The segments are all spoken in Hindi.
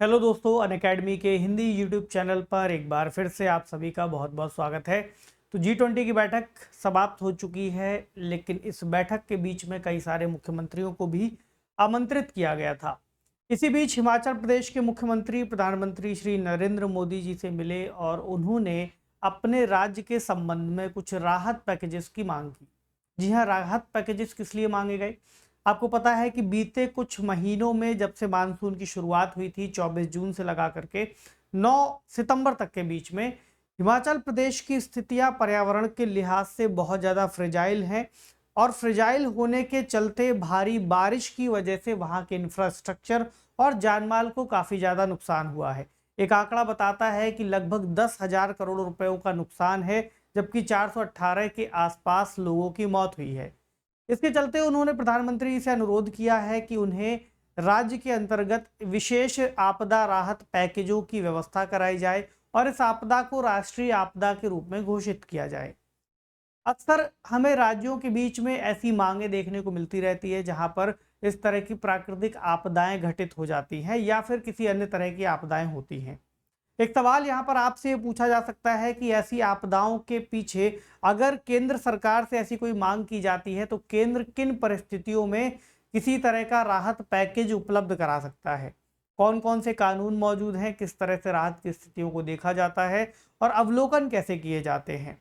हेलो दोस्तों, अनअकैडमी के हिंदी यूट्यूब चैनल पर एक बार फिर से आप सभी का बहुत बहुत स्वागत है। तो G20 की बैठक समाप्त हो चुकी है, लेकिन इस बैठक के बीच में कई सारे मुख्यमंत्रियों को भी आमंत्रित किया गया था। इसी बीच हिमाचल प्रदेश के मुख्यमंत्री प्रधानमंत्री श्री नरेंद्र मोदी जी से मिले और उन्होंने अपने राज्य के संबंध में कुछ राहत पैकेजेस की मांग की। जी हाँ, राहत पैकेजेस किस लिए मांगे गए? आपको पता है कि बीते कुछ महीनों में जब से मानसून की शुरुआत हुई थी 24 जून से लगा करके 9 सितंबर तक के बीच में हिमाचल प्रदेश की स्थितियां पर्यावरण के लिहाज से बहुत ज़्यादा फ्रेजाइल हैं और फ्रेजाइल होने के चलते भारी बारिश की वजह से वहां के इंफ्रास्ट्रक्चर और जानमाल को काफ़ी ज़्यादा नुकसान हुआ है। एक आंकड़ा बताता है कि लगभग 10,000 करोड़ रुपयों का नुकसान है, जबकि 418 के आसपास लोगों की मौत हुई है। इसके चलते उन्होंने प्रधानमंत्री से अनुरोध किया है कि उन्हें राज्य के अंतर्गत विशेष आपदा राहत पैकेजों की व्यवस्था कराई जाए और इस आपदा को राष्ट्रीय आपदा के रूप में घोषित किया जाए। अक्सर हमें राज्यों के बीच में ऐसी मांगे देखने को मिलती रहती है जहां पर इस तरह की प्राकृतिक आपदाएं घटित हो जाती हैं या फिर किसी अन्य तरह की आपदाएं होती हैं। एक सवाल यहाँ पर आपसे ये पूछा जा सकता है कि ऐसी आपदाओं के पीछे अगर केंद्र सरकार से ऐसी कोई मांग की जाती है तो केंद्र किन परिस्थितियों में किसी तरह का राहत पैकेज उपलब्ध करा सकता है? कौन कौन से कानून मौजूद हैं, किस तरह से राहत की स्थितियों को देखा जाता है और अवलोकन कैसे किए जाते हैं?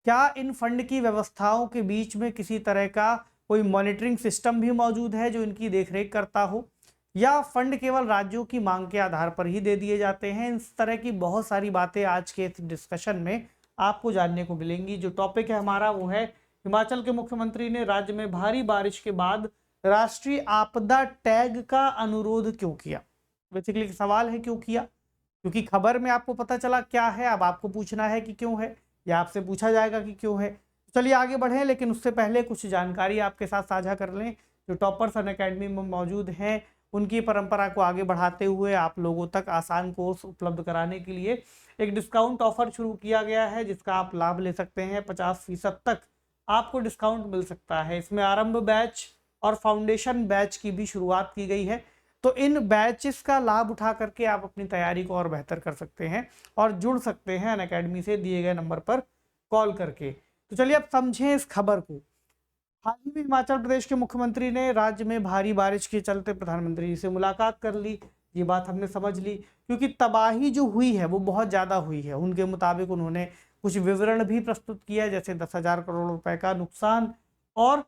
क्या इन फंड की व्यवस्थाओं के बीच में किसी तरह का कोई मॉनिटरिंग सिस्टम भी मौजूद है जो इनकी देखरेख करता हो, या फंड केवल राज्यों की मांग के आधार पर ही दे दिए जाते हैं? इस तरह की बहुत सारी बातें आज के इस डिस्कशन में आपको जानने को मिलेंगी। जो टॉपिक है हमारा वो है हिमाचल के मुख्यमंत्री ने राज्य में भारी बारिश के बाद राष्ट्रीय आपदा टैग का अनुरोध क्यों किया। बेसिकली सवाल है क्यों किया, क्योंकि खबर में आपको पता चला क्या है, अब आपको पूछना है कि क्यों है, या आपसे पूछा जाएगा कि क्यों है। चलिए आगे बढ़ें, लेकिन उससे पहले कुछ जानकारी आपके साथ साझा कर लें। जो टॉपर्स अनअकैडमी में मौजूद हैं उनकी परंपरा को आगे बढ़ाते हुए आप लोगों तक आसान कोर्स उपलब्ध कराने के लिए एक डिस्काउंट ऑफर शुरू किया गया है, जिसका आप लाभ ले सकते हैं। 50% तक आपको डिस्काउंट मिल सकता है। इसमें आरंभ बैच और फाउंडेशन बैच की भी शुरुआत की गई है, तो इन बैचेस का लाभ उठा करके आप अपनी तैयारी को और बेहतर कर सकते हैं और जुड़ सकते हैं अनअकैडमी से दिए गए नंबर पर कॉल करके। तो चलिए अब समझें इस खबर को। हाल ही में हिमाचल प्रदेश के मुख्यमंत्री ने राज्य में भारी बारिश के चलते प्रधानमंत्री जी से मुलाकात कर ली। ये बात हमने समझ ली, क्योंकि तबाही जो हुई है वो बहुत ज़्यादा हुई है। उनके मुताबिक उन्होंने कुछ विवरण भी प्रस्तुत किया, जैसे 10,000 करोड़ रुपए का नुकसान, और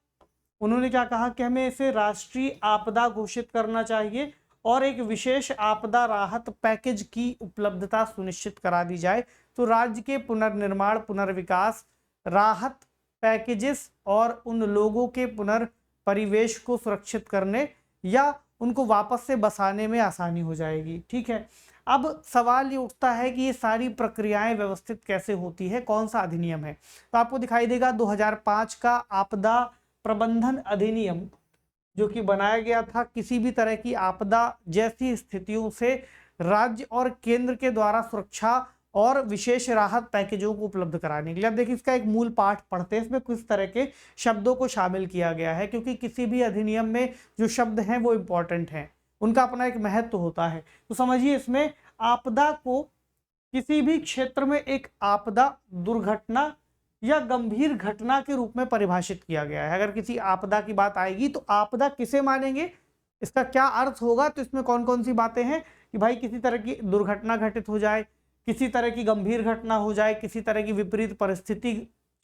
उन्होंने क्या कहा कि हमें इसे राष्ट्रीय आपदा घोषित करना चाहिए और एक विशेष आपदा राहत पैकेज की उपलब्धता सुनिश्चित करा दी जाए। तो राज्य के पुनर्निर्माण, पुनर्विकास, राहत पैकेजेस और उन लोगों के पुनर्परिवेश को सुरक्षित करने या उनको वापस से बसाने में आसानी हो जाएगी। ठीक है, अब सवाल ये उठता है कि ये सारी प्रक्रियाएं व्यवस्थित कैसे होती है, कौन सा अधिनियम है? तो आपको दिखाई देगा 2005 का आपदा प्रबंधन अधिनियम, जो कि बनाया गया था किसी भी तरह की आपदा जैसी स्थितियों से राज्य और केंद्र के द्वारा सुरक्षा और विशेष राहत पैकेजों को उपलब्ध कराने के लिए। अब देखिए, इसका एक मूल पाठ पढ़ते हैं, इसमें किस तरह के शब्दों को शामिल किया गया है, क्योंकि किसी भी अधिनियम में जो शब्द हैं वो इंपॉर्टेंट हैं, उनका अपना एक महत्व होता है। तो समझिए, इसमें आपदा को किसी भी क्षेत्र में एक आपदा, दुर्घटना या गंभीर घटना के रूप में परिभाषित किया गया है। अगर किसी आपदा की बात आएगी तो आपदा किसे मानेंगे, इसका क्या अर्थ होगा, तो इसमें कौन कौन सी बातें हैं कि भाई किसी तरह की दुर्घटना घटित हो जाए, किसी तरह की गंभीर घटना हो जाए, किसी तरह की विपरीत परिस्थिति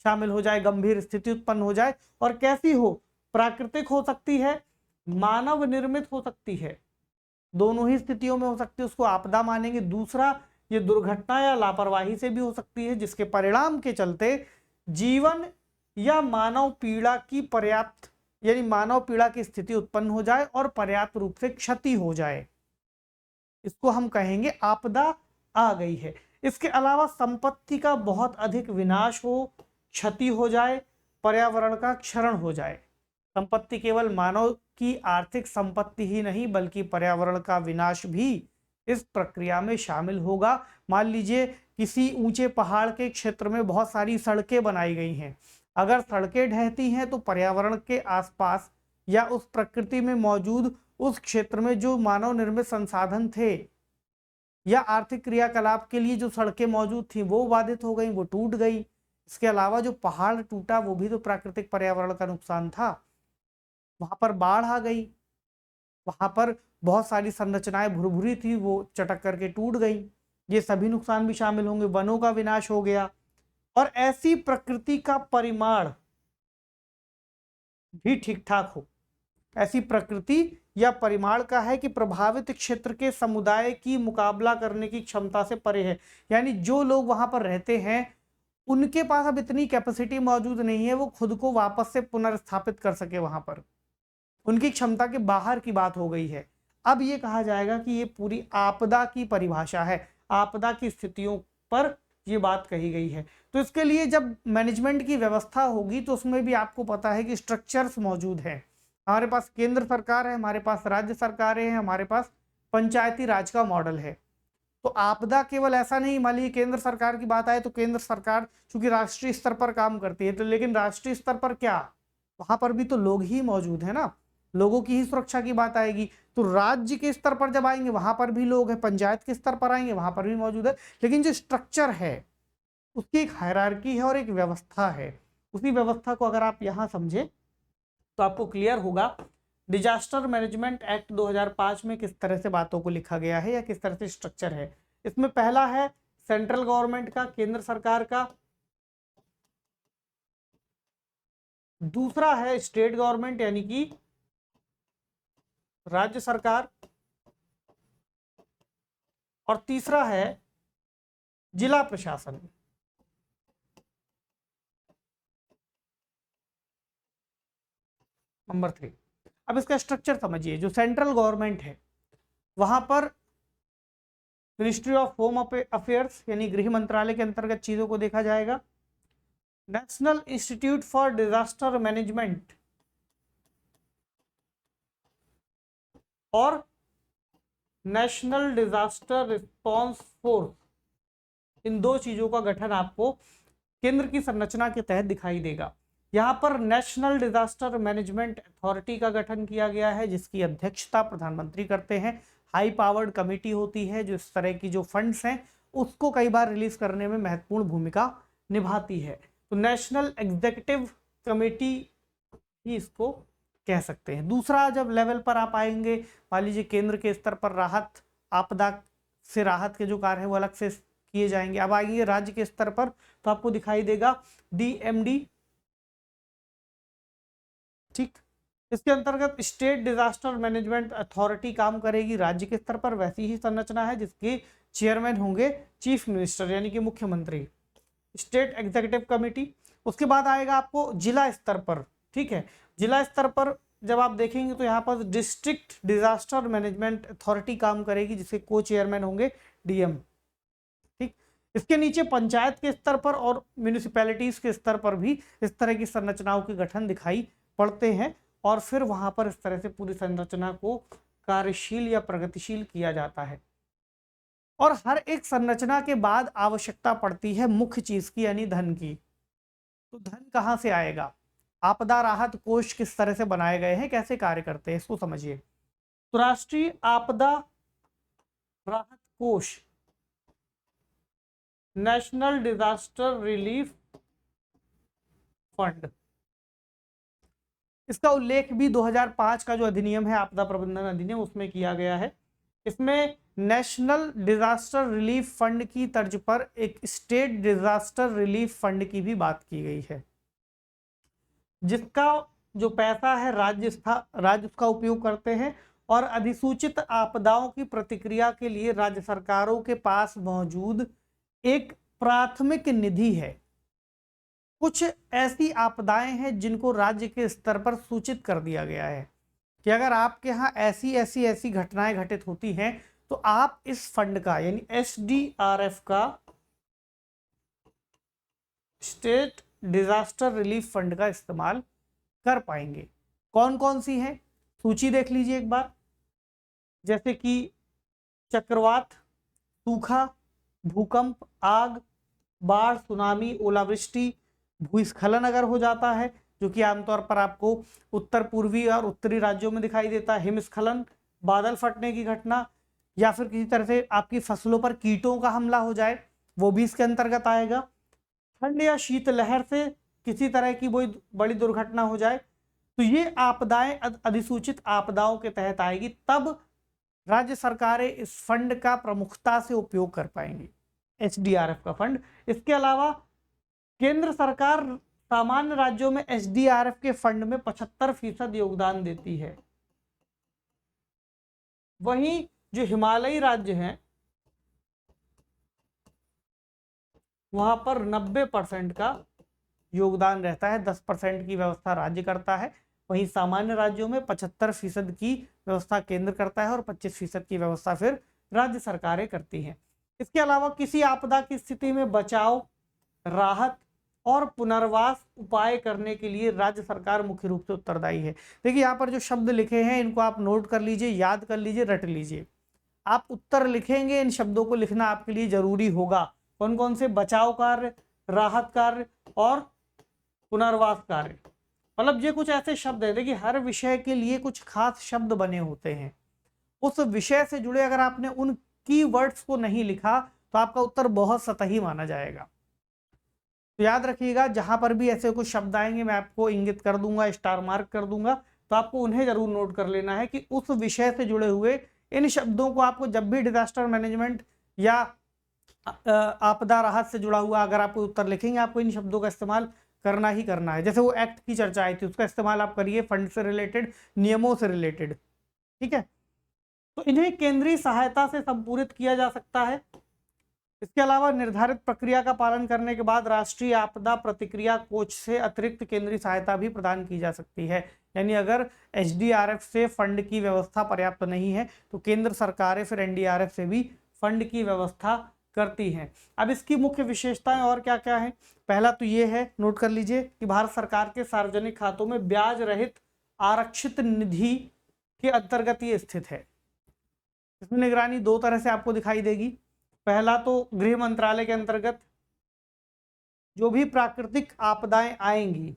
शामिल हो जाए, गंभीर स्थिति उत्पन्न हो जाए, और कैसी हो, प्राकृतिक हो सकती है, मानव निर्मित हो सकती है, दोनों ही स्थितियों में हो सकती है, उसको आपदा मानेंगे। दूसरा, ये दुर्घटना या लापरवाही से भी हो सकती है, जिसके परिणाम के चलते जीवन या मानव पीड़ा की पर्याप्त, यानी मानव पीड़ा की स्थिति उत्पन्न हो जाए और पर्याप्त रूप से क्षति हो जाए, इसको हम कहेंगे आपदा आ गई है। इसके अलावा संपत्ति का बहुत अधिक विनाश हो, क्षति हो जाए, पर्यावरण का क्षरण हो जाए। संपत्ति केवल मानव की आर्थिक संपत्ति ही नहीं बल्कि पर्यावरण का विनाश भी इस प्रक्रिया में शामिल होगा। मान लीजिए किसी ऊंचे पहाड़ के क्षेत्र में बहुत सारी सड़कें बनाई गई हैं, अगर सड़कें ढहती हैं तो पर्यावरण के आसपास या उस प्रकृति में मौजूद उस क्षेत्र में जो मानव निर्मित संसाधन थे या आर्थिक क्रियाकलाप के लिए जो सड़कें मौजूद थी वो बाधित हो गई, वो टूट गई। इसके अलावा जो पहाड़ टूटा वो भी तो प्राकृतिक पर्यावरण का नुकसान था। वहां पर बाढ़ आ गई, वहां पर बहुत सारी संरचनाएं भुरभुरी थी वो चटक करके टूट गई, ये सभी नुकसान भी शामिल होंगे। वनों का विनाश हो गया। और ऐसी प्रकृति का परिमाण भी ठीक ठाक हो, ऐसी प्रकृति या परिमाण का है कि प्रभावित क्षेत्र के समुदाय की मुकाबला करने की क्षमता से परे है। यानी जो लोग वहां पर रहते हैं उनके पास अब इतनी कैपेसिटी मौजूद नहीं है वो खुद को वापस से पुनर्स्थापित कर सके, वहां पर उनकी क्षमता के बाहर की बात हो गई है। अब ये कहा जाएगा कि ये पूरी आपदा की परिभाषा है, आपदा की स्थितियों पर ये बात कही गई है। तो इसके लिए जब मैनेजमेंट की व्यवस्था होगी तो उसमें भी आपको पता है कि स्ट्रक्चर्स मौजूद हैं। हमारे पास केंद्र सरकार है, हमारे पास राज्य सरकारें हैं, हमारे पास पंचायती राज का मॉडल है। तो आपदा केवल ऐसा नहीं, मान लीजिए केंद्र सरकार की बात आए तो केंद्र सरकार चूंकि राष्ट्रीय स्तर पर काम करती है, तो लेकिन राष्ट्रीय स्तर पर क्या, वहां पर भी तो लोग ही मौजूद है ना, लोगों की ही सुरक्षा की बात आएगी। तो राज्य के स्तर पर जब आएंगे वहां पर भी लोग हैं, पंचायत के स्तर पर आएंगे वहां पर भी मौजूद है। लेकिन जो स्ट्रक्चर है उसकी एक हायरार्की है और एक व्यवस्था है। उसी व्यवस्था को अगर आप यहां समझे तो आपको क्लियर होगा डिजास्टर मैनेजमेंट एक्ट 2005 में किस तरह से बातों को लिखा गया है या किस तरह से स्ट्रक्चर है। इसमें पहला है सेंट्रल गवर्नमेंट का, केंद्र सरकार का। दूसरा है स्टेट गवर्नमेंट यानी कि राज्य सरकार। और तीसरा है जिला प्रशासन। नंबर 3। अब इसका स्ट्रक्चर समझिए। जो सेंट्रल गवर्नमेंट है वहां पर मिनिस्ट्री ऑफ होम अफेयर्स यानी गृह मंत्रालय के अंतर्गत चीजों को देखा जाएगा। National institute for disaster management और नेशनल डिजास्टर रिस्पांस फोर्स, इन दो चीजों का गठन आपको केंद्र की संरचना के तहत दिखाई देगा। यहां पर नेशनल डिजास्टर मैनेजमेंट अथॉरिटी का गठन किया गया है जिसकी अध्यक्षता प्रधानमंत्री करते हैं। हाई पावर्ड कमेटी होती है जो इस तरह की जो फंड्स हैं उसको कई बार रिलीज करने में महत्वपूर्ण भूमिका निभाती है। तो नेशनल एग्जीक्यूटिव कमेटी ही इसको कह सकते हैं। दूसरा जब लेवल पर आप आएंगे, मान लीजिए केंद्र के स्तर पर राहत, आपदा से राहत के जो कार्य है वो अलग से किए जाएंगे। अब आएंगे राज्य के स्तर पर तो आपको दिखाई देगा DMD, ठीक। इसके अंतर्गत स्टेट डिजास्टर मैनेजमेंट अथॉरिटी काम करेगी राज्य के स्तर पर। वैसी ही संरचना है जिसके चेयरमैन होंगे चीफ मिनिस्टर यानी कि मुख्यमंत्री, स्टेट एग्जीक्यूटिव कमेटी। उसके बाद आएगा आपको जिला स्तर पर, ठीक है। जिला स्तर पर जब आप देखेंगे तो यहाँ पर डिस्ट्रिक्ट डिजास्टर मैनेजमेंट अथॉरिटी काम करेगी जिसके को चेयरमैन होंगे DM, ठीक। इसके नीचे पंचायत के स्तर पर और म्यूनिसिपैलिटीज के स्तर पर भी इस तरह की संरचनाओं के गठन दिखाई पड़ते हैं और फिर वहां पर इस तरह से पूरी संरचना को कार्यशील या प्रगतिशील किया जाता है। और हर एक संरचना के बाद आवश्यकता पड़ती है मुख्य चीज की यानी धन की। तो धन कहां से आएगा, आपदा राहत कोष किस तरह से बनाए गए हैं, कैसे कार्य करते हैं, इसको समझिए। तो राष्ट्रीय आपदा राहत कोष, नेशनल डिजास्टर रिलीफ फंड, इसका उल्लेख भी 2005 का जो अधिनियम है आपदा प्रबंधन अधिनियम उसमें किया गया है। इसमें नेशनल डिजास्टर रिलीफ फंड की तर्ज पर एक स्टेट डिजास्टर रिलीफ फंड की भी बात की गई है जिसका जो पैसा है राज्य उसका उपयोग करते हैं और अधिसूचित आपदाओं की प्रतिक्रिया के लिए राज्य सरकारों के पास मौजूद एक प्राथमिक निधि है। कुछ ऐसी आपदाएं हैं जिनको राज्य के स्तर पर सूचित कर दिया गया है कि अगर आपके यहाँ ऐसी घटनाएं घटित होती हैं तो आप इस फंड का यानी SDRF का, स्टेट डिजास्टर रिलीफ फंड का इस्तेमाल कर पाएंगे। कौन कौन सी है सूची देख लीजिए एक बार, जैसे कि चक्रवात, सूखा, भूकंप, आग, बाढ़, सुनामी, ओलावृष्टि, भूस्खलन अगर हो जाता है, जो कि आमतौर पर आपको उत्तर पूर्वी और उत्तरी राज्यों में दिखाई देता है। हिमस्खलन, बादल फटने की घटना, या फिर किसी तरह से आपकी फसलों पर कीटों का हमला हो जाए, वो भी इसके अंतर्गत आएगा। ठंड या शीतलहर से किसी तरह की कोई बड़ी दुर्घटना हो जाए, तो ये आपदाएं अधिसूचित आपदाओं के तहत आएगी। तब राज्य सरकारें इस फंड का प्रमुखता से उपयोग कर पाएंगी, एसडीआरएफ का फंड। इसके अलावा केंद्र सरकार सामान्य राज्यों में एसडीआरएफ के फंड में 75% योगदान देती है। वहीं जो हिमालयी राज्य हैं वहां पर 90% का योगदान रहता है, 10% की व्यवस्था राज्य करता है। वहीं सामान्य राज्यों में 75% की व्यवस्था केंद्र करता है और 25% की व्यवस्था फिर राज्य सरकारें करती हैं। इसके अलावा किसी आपदा की स्थिति में बचाव, राहत और पुनर्वास उपाय करने के लिए राज्य सरकार मुख्य रूप से उत्तरदायी है। देखिए यहाँ पर जो शब्द लिखे हैं इनको आप नोट कर लीजिए, याद कर लीजिए, रट लीजिए। आप उत्तर लिखेंगे, इन शब्दों को लिखना आपके लिए जरूरी होगा। कौन कौन से? बचाव कार्य, राहत कार्य और पुनर्वास कार्य। मतलब ये कुछ ऐसे शब्द है, देखिए हर विषय के लिए कुछ खास शब्द बने होते हैं। उस विषय से जुड़े अगर आपने उन कीवर्ड्स को नहीं लिखा तो आपका उत्तर बहुत सतही माना जाएगा। तो याद रखिएगा, जहां पर भी ऐसे कुछ शब्द आएंगे मैं आपको इंगित कर दूंगा, स्टार मार्क कर दूंगा, तो आपको उन्हें जरूर नोट कर लेना है कि उस विषय से जुड़े हुए इन शब्दों को आपको जब भी डिजास्टर मैनेजमेंट या आपदा राहत से जुड़ा हुआ अगर आप उत्तर लिखेंगे, आपको इन शब्दों का इस्तेमाल करना ही करना है। जैसे वो एक्ट की चर्चा आई थी, उसका इस्तेमाल आप करिए फंड से रिलेटेड, नियमों से रिलेटेड, ठीक है। तो इन्हें केंद्रीय सहायता से संपूरित किया जा सकता है। इसके अलावा निर्धारित प्रक्रिया का पालन करने के बाद राष्ट्रीय आपदा प्रतिक्रिया कोष से अतिरिक्त केंद्रीय सहायता भी प्रदान की जा सकती है। यानी अगर एसडीआरएफ से फंड की व्यवस्था पर्याप्त नहीं है तो केंद्र सरकारें फिर एनडीआरएफ से भी फंड की व्यवस्था करती हैं। अब इसकी मुख्य विशेषताएं और क्या क्या है? पहला तो ये है, नोट कर लीजिए, कि भारत सरकार के सार्वजनिक खातों में ब्याज रहित आरक्षित निधि के अंतर्गत ये स्थित है। इसमें निगरानी दो तरह से आपको दिखाई देगी। पहला तो गृह मंत्रालय के अंतर्गत जो भी प्राकृतिक आपदाएं आएंगी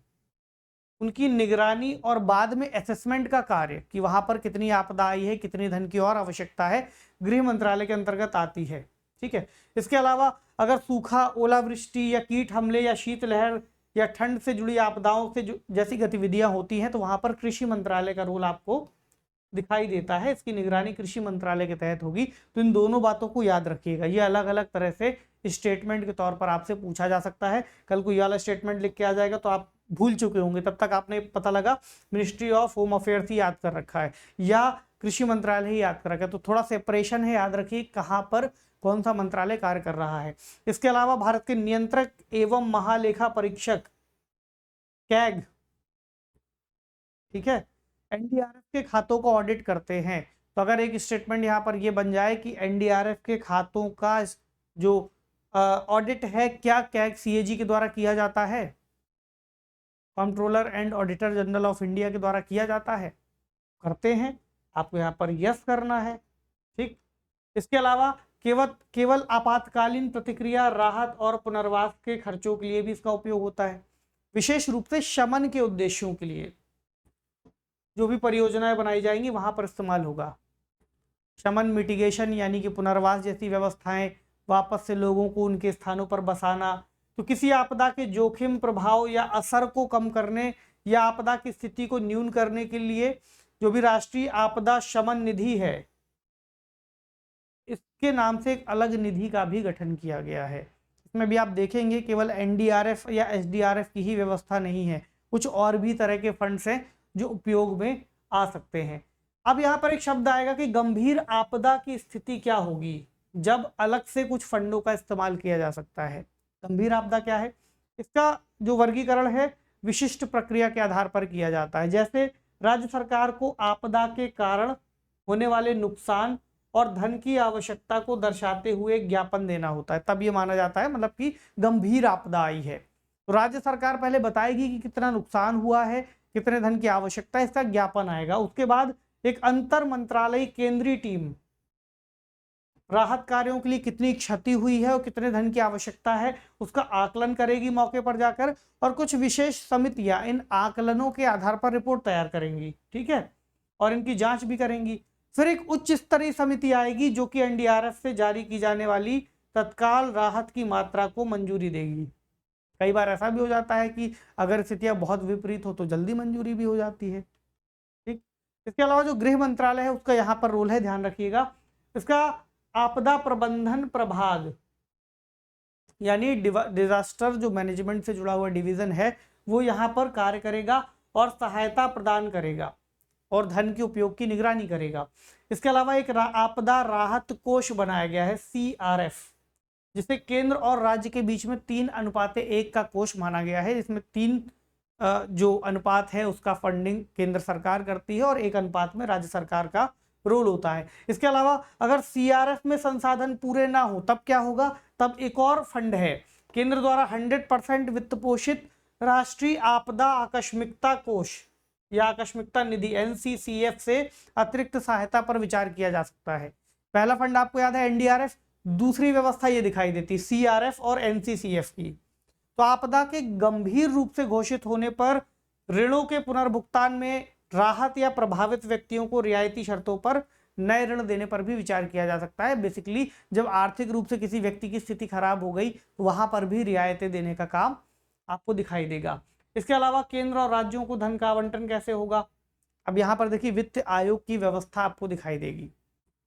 उनकी निगरानी और बाद में असेसमेंट का कार्य कि वहां पर कितनी आपदा आई है, कितनी धन की और आवश्यकता है, गृह मंत्रालय के अंतर्गत आती है, ठीक है। इसके अलावा अगर सूखा, ओलावृष्टि या कीट हमले या शीतलहर या ठंड से जुड़ी आपदाओं से जैसी गतिविधियां होती हैं तो वहां पर कृषि मंत्रालय का रोल आपको दिखाई देता है। इसकी निगरानी कृषि मंत्रालय के तहत होगी। तो इन दोनों बातों को याद रखिएगा, ये अलग अलग तरह से स्टेटमेंट के तौर पर आपसे पूछा जा सकता है। कल को ये वाला स्टेटमेंट लिख के आ जाएगा तो आप भूल चुके होंगे, तब तक आपने पता लगा मिनिस्ट्री ऑफ होम अफेयर्स ही याद कर रखा है या कृषि मंत्रालय ही याद कर रखा है। तो थोड़ा सेपरेशन है, याद रखिए कहाँ पर कौन सा मंत्रालय कार्य कर रहा है। इसके अलावा भारत के नियंत्रक एवं महालेखा परीक्षक कैग, ठीक है, एनडीआरएफ के खातों को ऑडिट करते हैं। तो अगर एक स्टेटमेंट यहाँ पर ये बन जाए कि एनडीआरएफ के खातों का जो ऑडिट है क्या कैग सीएजी के द्वारा किया जाता है, controller and auditor general of India के द्वारा किया जाता है, करते हैं, आपको यहाँ पर यस करना है, ठीक। इसके अलावा केवल आपातकालीन प्रतिक्रिया, राहत और पुनर्वास के खर्चों के लिए भी इसका उपयोग होता है। विशेष रूप से शमन के उद्देश्यों के लिए जो भी परियोजनाएं बनाई जाएंगी वहां पर इस्तेमाल होगा। शमन, मिटिगेशन यानी कि पुनर्वास जैसी व्यवस्थाएं, वापस से लोगों को उनके स्थानों पर बसाना। तो किसी आपदा के जोखिम, प्रभाव या असर को कम करने या आपदा की स्थिति को न्यून करने के लिए जो भी राष्ट्रीय आपदा शमन निधि है, इसके नाम से एक अलग निधि का भी गठन किया गया है। इसमें भी आप देखेंगे केवल एनडीआरएफ या एसडीआरएफ की ही व्यवस्था नहीं है, कुछ और भी तरह के फंड्स हैं जो उपयोग में आ सकते हैं। अब यहाँ पर एक शब्द आएगा कि गंभीर आपदा की स्थिति क्या होगी जब अलग से कुछ फंडों का इस्तेमाल किया जा सकता है। गंभीर आपदा क्या है? इसका जो वर्गीकरण है विशिष्ट प्रक्रिया के आधार पर किया जाता है। जैसे राज्य सरकार को आपदा के कारण होने वाले नुकसान और धन की आवश्यकता को दर्शाते हुए ज्ञापन देना होता है, तब ये माना जाता है मतलब कि गंभीर आपदा आई है। तो राज्य सरकार पहले बताएगी कि कितना नुकसान हुआ है, कितने धन की आवश्यकता है, इसका ज्ञापन आएगा। उसके बाद एक अंतर मंत्रालय केंद्रीय टीम राहत कार्यों के लिए कितनी क्षति हुई है और कितने धन की आवश्यकता है उसका आकलन करेगी मौके पर जाकर, और कुछ विशेष समितियां इन आकलनों के आधार पर रिपोर्ट तैयार करेंगी, ठीक है, और इनकी जांच भी करेंगी। फिर एक उच्च स्तरीय समिति आएगी जो कि एनडीआरएफ से जारी की जाने वाली तत्काल राहत की मात्रा को मंजूरी देगी। कई बार ऐसा भी हो जाता है कि अगर स्थितियां बहुत विपरीत हो तो जल्दी मंजूरी भी हो जाती है, ठीक। इसके अलावा जो गृह मंत्रालय है उसका यहाँ पर रोल है, ध्यान रखिएगा। इसका आपदा प्रबंधन प्रभाग यानी डिजास्टर जो मैनेजमेंट से जुड़ा हुआ डिवीजन है वो यहाँ पर कार्य करेगा और सहायता प्रदान करेगा और धन के उपयोग की निगरानी करेगा। इसके अलावा एक आपदा राहत कोष बनाया गया है CRF, जिसे केंद्र और राज्य के बीच में 3:1 का कोष माना गया है, जिसमें 3 जो अनुपात है उसका फंडिंग केंद्र सरकार करती है और 1 अनुपात में राज्य सरकार का रोल होता है। इसके अलावा अगर CRF में संसाधन पूरे ना हो तब क्या होगा, तब एक और फंड है केंद्र द्वारा 100% वित्त पोषित राष्ट्रीय आपदा आकस्मिकता कोष या आकस्मिकता निधि NCCF से अतिरिक्त सहायता पर विचार किया जा सकता है। पहला फंड आपको याद है NDRF, दूसरी व्यवस्था ये दिखाई देती CRF और NCCF की। तो आपदा के गंभीर रूप से घोषित होने पर ऋणों के पुनर्भुगतान में राहत या प्रभावित व्यक्तियों को रियायती शर्तों पर नए ऋण देने पर भी विचार किया जा सकता है। बेसिकली जब आर्थिक रूप से किसी व्यक्ति की स्थिति खराब हो गई तो वहां पर भी रियायतें देने का काम आपको दिखाई देगा। इसके अलावा केंद्र और राज्यों को धन का आवंटन कैसे होगा, अब यहाँ पर देखिए वित्त आयोग की व्यवस्था आपको दिखाई देगी।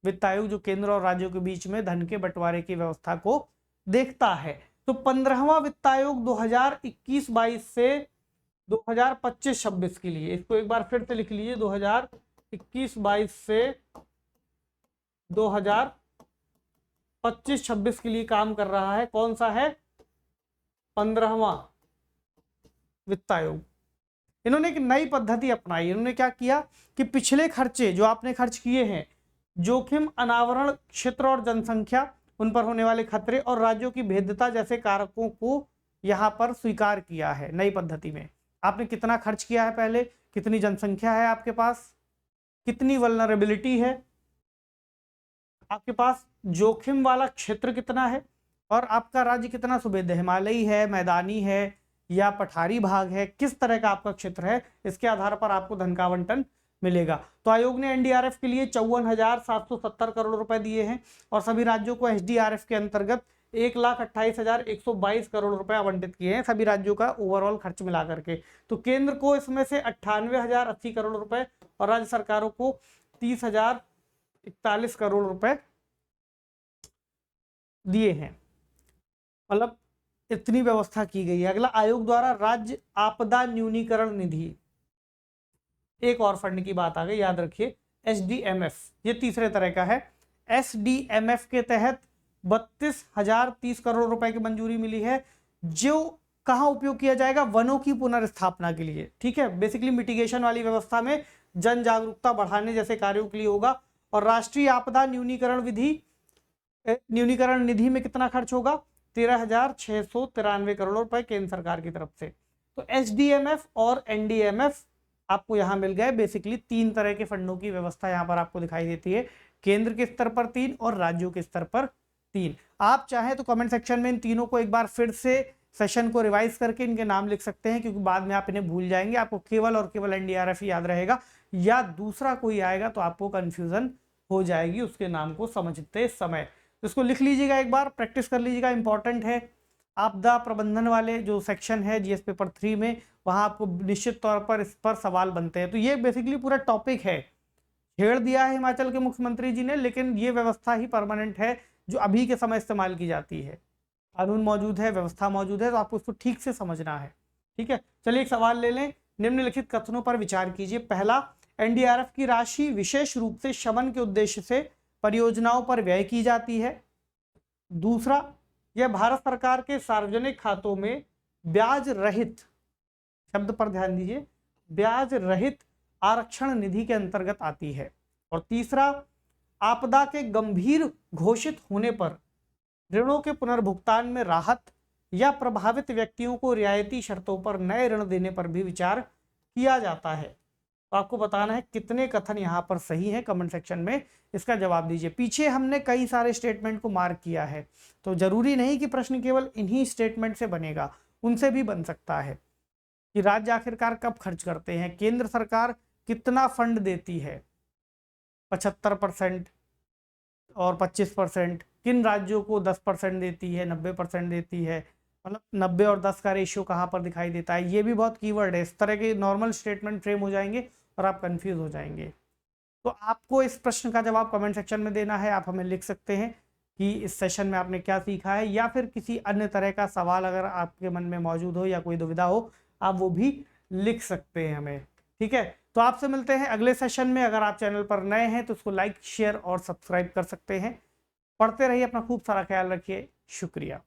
वित्त आयोग जो केंद्र और राज्यों के बीच में धन के बंटवारे की व्यवस्था को देखता है। तो 15वां वित्त आयोग 2021-22 से 2025-26 के लिए, इसको एक बार फिर से लिख लीजिए, 2021-22 से 2025-26 के लिए काम कर रहा है। कौन सा है, 15वां वित्त आयोग। इन्होंने एक नई पद्धति अपनाई। इन्होंने क्या किया कि पिछले खर्चे जो आपने खर्च किए हैं, जोखिम, अनावरण क्षेत्र और जनसंख्या, उन पर होने वाले खतरे और राज्यों की भेद्यता जैसे कारकों को यहाँ पर स्वीकार किया है। नई पद्धति में आपने कितना खर्च किया है, पहले कितनी जनसंख्या है आपके पास, कितनी वल्नरेबिलिटी है आपके पास, जोखिम वाला क्षेत्र कितना है, और आपका राज्य कितना सुवेद्य, हिमालयी है, मैदानी है या पठारी भाग है, किस तरह का आपका क्षेत्र है, इसके आधार पर आपको धन का आवंटन मिलेगा। तो आयोग ने एनडीआरएफ के लिए 54,770 करोड़ रुपए दिए हैं और सभी राज्यों को एसडीआरएफ के अंतर्गत 1,28,122 करोड़ रुपए आवंटित किए हैं, सभी राज्यों का ओवरऑल खर्च मिला करके। तो केंद्र को इसमें से 98,080 करोड़ रुपए और राज्य सरकारों को 30,041 करोड़ रुपए दिए हैं, मतलब इतनी व्यवस्था की गई है। अगला, आयोग द्वारा राज्य आपदा न्यूनीकरण निधि, एक और फंड की बात आ गई, याद रखिए, एसडीएमएफ, ये तीसरे तरह का है। एसडीएमएफ के तहत 32,030 करोड़ रुपए की मंजूरी मिली है, जो कहाँ उपयोग किया जाएगा, वनों की पुनर्स्थापना के लिए, ठीक है, बेसिकली मिटिगेशन वाली व्यवस्था में जन जागरूकता बढ़ाने जैसे कार्यों के लिए होगा। और राष्ट्रीय आपदा न्यूनीकरण निधि में कितना खर्च होगा, 13,693 करोड़ रुपए केंद्र सरकार की तरफ से। तो एसडीएमएफ और एनडीएमएफ आपको यहाँ मिल गए। बेसिकली 3 तरह के फंडों की व्यवस्था यहाँ पर आपको दिखाई देती है, केंद्र के स्तर पर 3 और राज्यों के स्तर पर 3। आप चाहें तो कमेंट सेक्शन में इन तीनों को एक बार फिर से सेशन को रिवाइज करके इनके नाम लिख सकते हैं, क्योंकि बाद में आप इन्हें भूल जाएंगे, आपको केवल और केवल एनडीआरएफ ही याद रहेगा, या दूसरा कोई आएगा तो आपको कंफ्यूजन हो जाएगी उसके नाम को समझते समय। तो इसको लिख लीजिएगा, एक बार प्रैक्टिस कर लीजिएगा, इंपॉर्टेंट है। आपदा प्रबंधन वाले जो सेक्शन है जीएस पेपर 3 में, वहां आपको निश्चित तौर पर इस पर सवाल बनते हैं। तो ये बेसिकली पूरा टॉपिक है, छेड़ दिया है हिमाचल के मुख्यमंत्री जी ने, लेकिन ये व्यवस्था ही परमानेंट है जो अभी के समय इस्तेमाल की जाती है। कानून मौजूद है, व्यवस्था मौजूद है, तो आपको इसको ठीक से समझना है, ठीक है। चलिए एक सवाल ले लें, निम्नलिखित कथनों पर विचार कीजिए। पहला, एनडीआरएफ की राशि विशेष रूप से शमन के उद्देश्य से परियोजनाओं पर व्यय की जाती है। दूसरा, यह भारत सरकार के सार्वजनिक खातों में ब्याज रहित, शब्द पर ध्यान दीजिए, ब्याज रहित आरक्षण निधि के अंतर्गत आती है। और तीसरा, आपदा के गंभीर घोषित होने पर ऋणों के पुनर्भुगतान में राहत या प्रभावित व्यक्तियों को रियायती शर्तों पर नए ऋण देने पर भी विचार किया जाता है। तो आपको बताना है कितने कथन यहाँ पर सही है, कमेंट सेक्शन में इसका जवाब दीजिए। पीछे हमने कई सारे स्टेटमेंट को मार्क किया है, तो जरूरी नहीं कि प्रश्न केवल इन्हीं स्टेटमेंट से बनेगा, उनसे भी बन सकता है। कि राज्य आखिरकार कब खर्च करते हैं, केंद्र सरकार कितना फंड देती है, 75% और 25%, किन राज्यों को 10% देती है, 90% देती है, मतलब 90 और 10 का रेशियो कहाँ पर दिखाई देता है, ये भी बहुत कीवर्ड है। इस तरह के नॉर्मल स्टेटमेंट फ्रेम हो जाएंगे और आप कंफ्यूज हो जाएंगे। तो आपको इस प्रश्न का जवाब कमेंट सेक्शन में देना है। आप हमें लिख सकते हैं कि इस सेशन में आपने क्या सीखा है, या फिर किसी अन्य तरह का सवाल अगर आपके मन में मौजूद हो या कोई दुविधा हो, आप वो भी लिख सकते हैं हमें। ठीक है, तो आपसे मिलते हैं अगले सेशन में। अगर आप चैनल पर नए हैं तो उसको लाइक, शेयर और सब्सक्राइब कर सकते हैं। पढ़ते रहिए, अपना खूब सारा ख्याल रखिए। शुक्रिया।